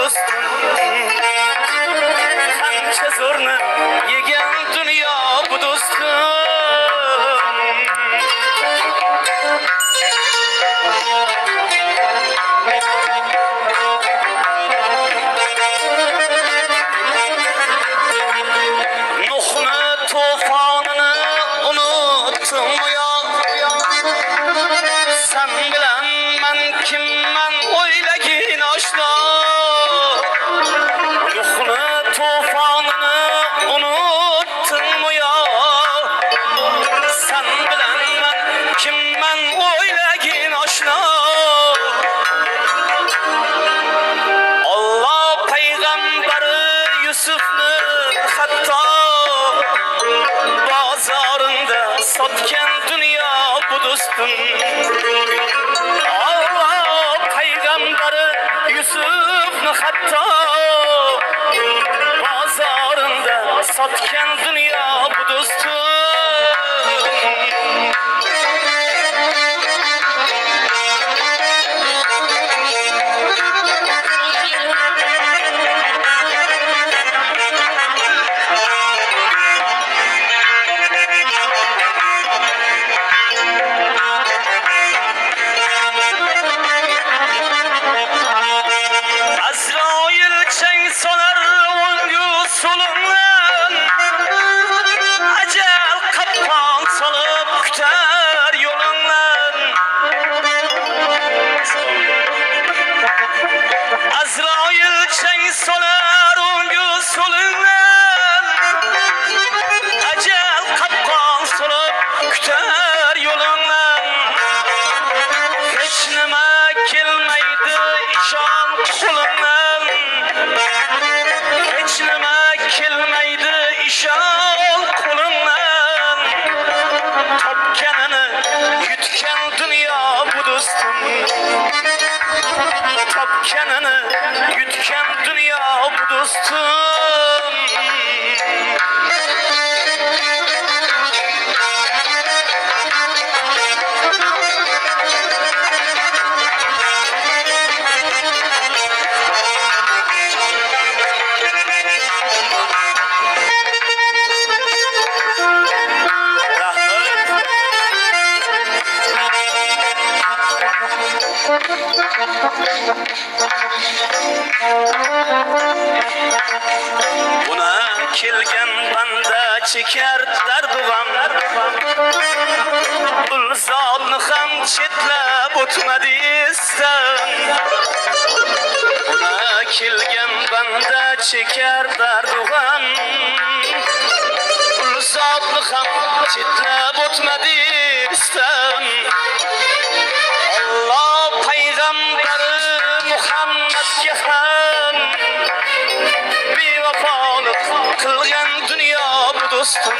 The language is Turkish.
dostum. Qancha zo'rni yegan dunyo bu dostum. Nuhni to'fonini unutdim yo. Sen bilan men kimman o'ylagin oshno. Nuhni to'fonini unutdim yo. Sen bilan men kimman o'ylagin oshno. Allah payg'ambari Yusufni hatto bozorunda sotgan dunyo bu dostum. Allah payg'ambari Yusufni hatto bozorunda sotgan dunyo bu dostum. Azrail chang solar o'ngu so'limdan, ajal qatqon solib kutar yo'lingdan. Azrail chang solar o'ngu so'limdan, ajal qatqon solib kutar yo'lingdan. Hech nima kelmaydi ishon qo'limdan. Hech nima kelmaydi ishon qo'limdan. Topganini yutgan dunyo bu dostum. Topganini yutgan dunyo bu dostum. Buna kelgan banda chekar dardu g'am. Ulzodni ham chetlab o'tmadi esdan. Buna kelgan banda chekar dardu g'am. Ulzodni ham chetlab o'tmadi esdan. Allah payg'ambari Muhammadga ham bevafolik qilgan dunyo bu dostum.